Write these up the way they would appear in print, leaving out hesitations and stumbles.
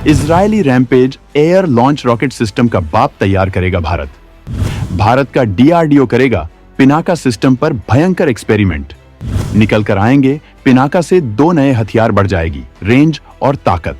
Israeli rampage air launch rocket system का बाप तैयार करेगा भारत। भारत का डीआरडीओ करेगा पिनाका सिस्टम पर भयंकर एक्सपेरिमेंट। निकल कर आएंगे पिनाका से 2 नए हथियार बढ़ जाएगी, रेंज और ताकत।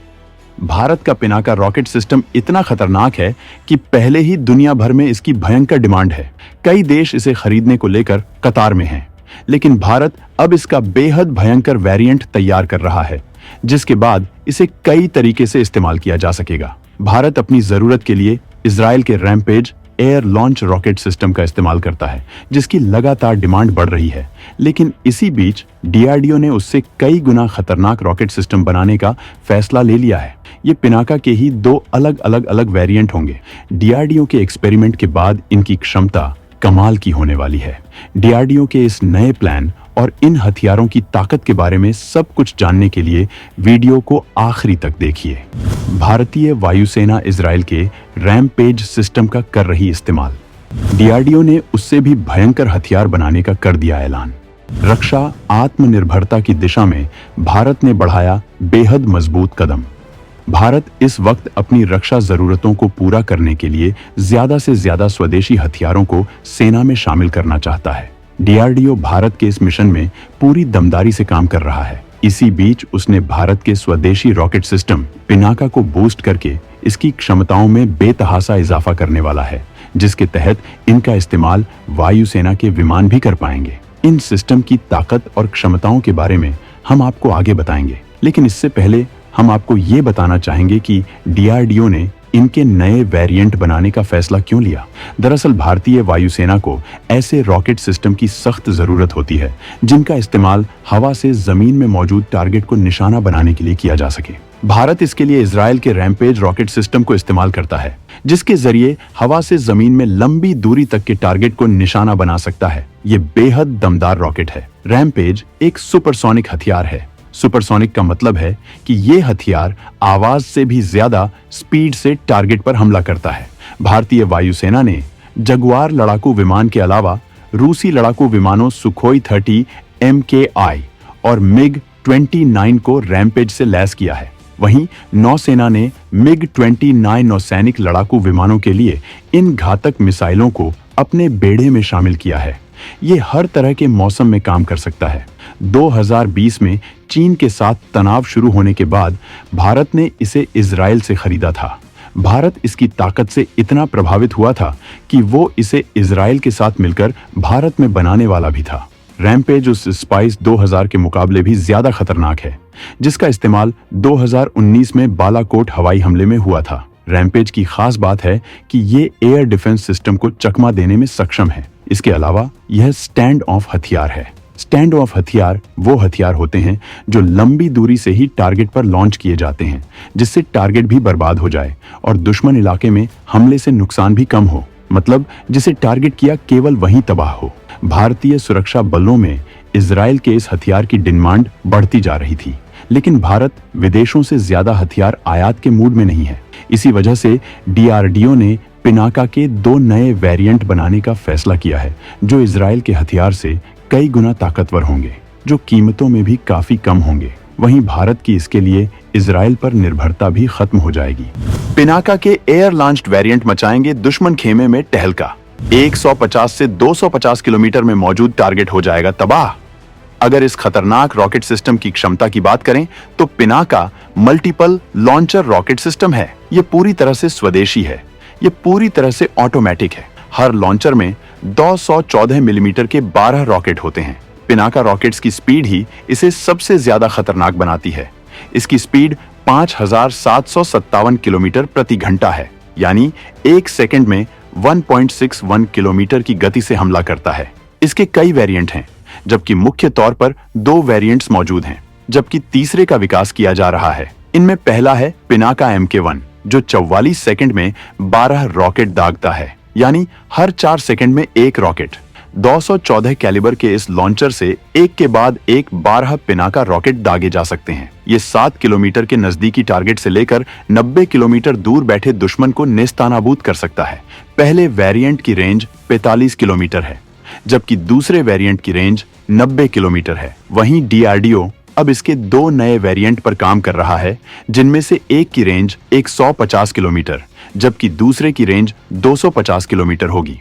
भारत का पिनाका रॉकेट सिस्टम इतना खतरनाक है कि पहले ही दुनिया भर में इसकी भयंकर डिमांड है। कई देश इसे खरीदने को लेकर कतार में हैं, लेकिन भारत अब इसका बेहद भयंकर वेरिएंट तैयार कर रहा है, जिसके बाद इसे कई तरीके से इस्तेमाल किया जा सकेगा। भारत अपनी जरूरत के लिए इजराइल के rampage air launch rocket system का इस्तेमाल करता है, जिसकी लगातार डिमांड बढ़ रही है। लेकिन इसी बीच डीआरडीओ ने उससे कई गुना खतरनाक रॉकेट सिस्टम बनाने का फैसला ले लिया है। ये पिनाका के ही 2 अलग वेरिएंट होंगे। डीआरडीओ के एक्सपेरिमेंट के बाद इनकी क्षमता कमाल की होने वाली है। डीआरडीओ के इस नए प्लान और इन हथियारों की ताकत के बारे में सब कुछ जानने के लिए वीडियो को आखिरी तक देखिए। भारतीय वायुसेना इजराइल के रैम्पेज सिस्टम का कर रही इस्तेमाल। डीआरडीओ ने उससे भी भयंकर हथियार बनाने का कर दिया ऐलान। रक्षा आत्मनिर्भरता की दिशा में भारत ने बढ़ाया बेहद मजबूत कदम। भारत इस वक्त अपनी रक्षा जरूरतों को पूरा करने के लिए ज्यादा से ज्यादा स्वदेशी हथियारों को सेना में शामिल करना चाहता है। डीआरडीओ भारत के इस मिशन में पूरी दमदारी से काम कर रहा है। इसी बीच उसने भारत के स्वदेशी रॉकेट सिस्टम पिनाका को बूस्ट करके इसकी क्षमताओं में बेतहासा इजाफा करने वाला है, जिसके तहत इनका इस्तेमाल वायुसेना के विमान भी कर पाएंगे। इन सिस्टम की ताकत और क्षमताओं के बारे में हम आपको आगे बताएंगे, लेकिन इससे पहले हम आपको ये बताना चाहेंगे कि डीआरडीओ ने इनके नए वेरिएंट बनाने का फैसला क्यों लिया। दरअसल भारतीय वायुसेना को ऐसे रॉकेट सिस्टम की सख्त जरूरत होती है जिनका इस्तेमाल हवा से जमीन में मौजूद टारगेट को निशाना बनाने के लिए किया जा सके। भारत इसके लिए इजराइल के रैम्पेज रॉकेट सिस्टम को इस्तेमाल करता है, जिसके जरिए हवा से जमीन में लंबी दूरी तक के टारगेट को निशाना बना सकता है। ये बेहद दमदार रॉकेट है। रैम्पेज एक सुपरसोनिक हथियार है। सुपरसोनिक का मतलब है कि ये हथियार आवाज से भी ज्यादा स्पीड से टारगेट पर हमला करता है। भारतीय वायुसेना ने जगुआर लड़ाकू विमान के अलावा रूसी लड़ाकू विमानों सुखोई 30 MKI और MiG-29 को रैम्पेज से लैस किया है। वहीं नौसेना ने MiG-29 नौसैनिक लड़ाकू विमानों के लिए इन घातक मिसाइलों को अपने बेड़े में शामिल किया है। ये हर तरह के मौसम में काम कर सकता है। 2020 में चीन के साथ तनाव शुरू होने के बाद भारत ने इसे इजराइल से खरीदा था। भारत इसकी ताकत से इतना प्रभावित हुआ था कि वो इसे इजराइल के साथ मिलकर भारत में बनाने वाला भी था। रैम्पेज उस स्पाइस 2000 के मुकाबले भी ज्यादा खतरनाक है, जिसका इस्तेमाल 2019 में बालाकोट हवाई हमले में हुआ था। रैम्पेज की खास बात है कि ये एयर डिफेंस सिस्टम को चकमा देने में सक्षम है। इसके अलावा यह स्टैंड ऑफ हथियार है। स्टैंड ऑफ हथियार वो हथियार होते हैं जो लंबी दूरी से ही टारगेट पर लॉन्च किए जाते हैं, जिससे टारगेट भी बर्बाद हो जाए और दुश्मन इलाके में हमले से नुकसान भी कम हो। मतलब जिसे टारगेट किया केवल वहीं तबाह हो। भारतीय सुरक्षा बलों में इजराइल के इस हथियार की डिमांड बढ़ती जा रही थी, लेकिन भारत विदेशों से ज्यादा हथियार आयात के मूड में नहीं है। इसी वजह से डीआरडीओ ने पिनाका के 2 नए वेरिएंट बनाने का फैसला किया है, जो इजराइल के हथियार से कई गुना ताकतवर होंगे, जो कीमतों में भी काफी कम होंगे। वहीं भारत की इसके लिए इजराइल पर निर्भरता भी खत्म हो जाएगी। पिनाका के एयर लॉन्च्ड वेरिएंट मचाएंगे दुश्मन खेमे में टहलका। 150 से 250 किलोमीटर में मौजूद टारगेट हो जाएगा तबाह। अगर इस खतरनाक रॉकेट सिस्टम की क्षमता की बात करें तो Pinaka multiple launcher rocket system है। ये पूरी तरह से स्वदेशी है। ये पूरी तरह से ऑटोमेटिक है। हर लॉन्चर में 214 मिलीमीटर के 12 रॉकेट होते हैं। पिनाका रॉकेट्स की स्पीड ही इसे सबसे ज्यादा खतरनाक बनाती है। इसकी स्पीड 5757 किलोमीटर प्रति घंटा है, यानी 1 सेकंड में 1.61 किलोमीटर की गति से हमला करता है। इसके कई वेरिएंट हैं, जबकि मुख्य तौर पर 2 वेरिएंट्स मौजूद हैं, जबकि तीसरे का विकास किया जा रहा है। इनमें पहला है पिनाका MK1, जो 44 सेकंड में 12 रॉकेट दागता है, यानी हर 4 सेकंड में 1 रॉकेट। 214 कैलिबर के इस लॉन्चर से एक के बाद एक 12 पिनाका रॉकेट दागे जा सकते हैं। ये 7 किलोमीटर के नजदीकी टारगेट से लेकर 90 किलोमीटर दूर बैठे दुश्मन को नेस्तनाबूद कर सकता है। पहले वेरिएंट की रेंज 45 किलोमीटर है, जबकि दूसरे वेरिएंट की रेंज 90 किलोमीटर है। वहीं डीआरडीओ अब इसके 2 नए वेरिएंट पर काम कर रहा है, जिनमें से एक की रेंज 150 किलोमीटर जबकि दूसरे की रेंज 250 किलोमीटर होगी,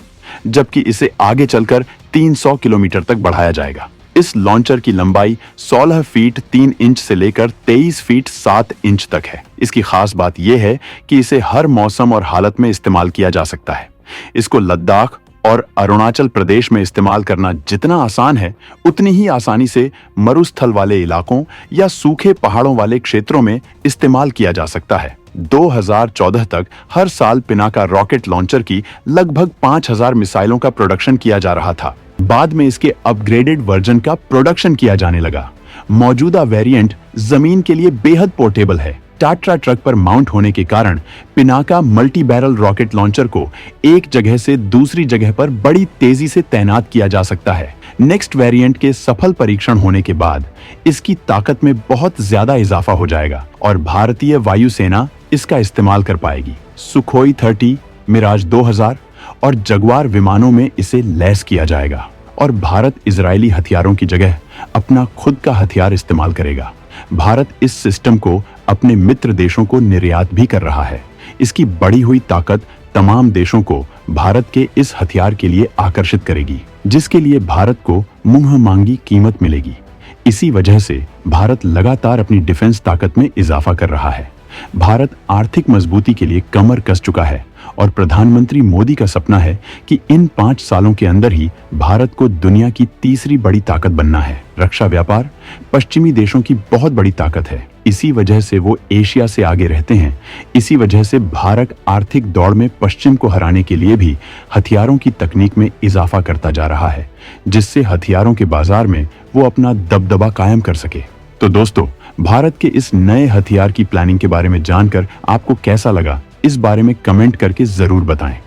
जबकि इसे आगे चलकर 300 किलोमीटर तक बढ़ाया जाएगा। इस लॉन्चर की लंबाई 16 फीट 3 इंच से लेकर 23 फीट 7 इंच तक है। इसकी खास बात यह है कि इसे हर मौसम और हालत में इस्तेमाल किया जा सकता है। इसको लद्दाख और अरुणाचल प्रदेश में इस्तेमाल करना जितना आसान है, उतनी ही आसानी से मरुस्थल वाले इलाकों या सूखे पहाड़ों वाले क्षेत्रों में इस्तेमाल किया जा सकता है। 2014 तक हर साल पिनाका रॉकेट लॉन्चर की लगभग 5000 मिसाइलों का प्रोडक्शन किया जा रहा था। बाद में इसके अपग्रेडेड वर्जन का प्रोडक्शन किया जाने लगा। मौजूदा वेरिएंट जमीन के लिए बेहद पोर्टेबल है। टाट्रा ट्रक पर माउंट होने के कारण Pinaka multi barrel rocket launcher को एक जगह से दूसरी जगह पर बड़ी तेजी से तैनात किया जा सकता है। नेक्स्ट वेरिएंट के सफल परीक्षण होने के बाद इसकी ताकत में बहुत ज्यादा इजाफा हो जाएगा और भारतीय वायुसेना इसका इस्तेमाल कर पाएगी। सुखोई 30, मिराज 2000 और जगुआर विमानों में इसे लैस किया जाएगा और भारत इजरायली हथियारों की जगह अपना खुद का हथियार इस्तेमाल करेगा। भारत इस सिस्टम को अपने मित्र देशों को निर्यात भी कर रहा है। इसकी बढ़ी हुई ताकत तमाम देशों को भारत के इस हथियार के लिए आकर्षित करेगी, जिसके लिए भारत को मुंह मांगी कीमत मिलेगी। इसी वजह से भारत लगातार अपनी डिफेंस ताकत में इजाफा कर रहा है। भारत आर्थिक मजबूती के लिए कमर कस चुका है और प्रधानमंत्री मोदी का सपना है कि इन 5 सालों के अंदर ही भारत को दुनिया की तीसरी बड़ी ताकत बनना है। रक्षा व्यापार पश्चिमी देशों की बहुत बड़ी ताकत है। इसी वजह से वो एशिया से आगे रहते हैं। इसी वजह से भारत आर्थिक दौड़ में पश्चिम को हराने के लिए भी हथियारों की तकनीक में इजाफा करता जा रहा है, जिससे हथियारों के बाजार में वो अपना दबदबा कायम कर सके। तो दोस्तों, भारत के इस नए हथियार की प्लानिंग के बारे में जानकर आपको कैसा लगा, इस बारे में कमेंट करके जरूर बताएं।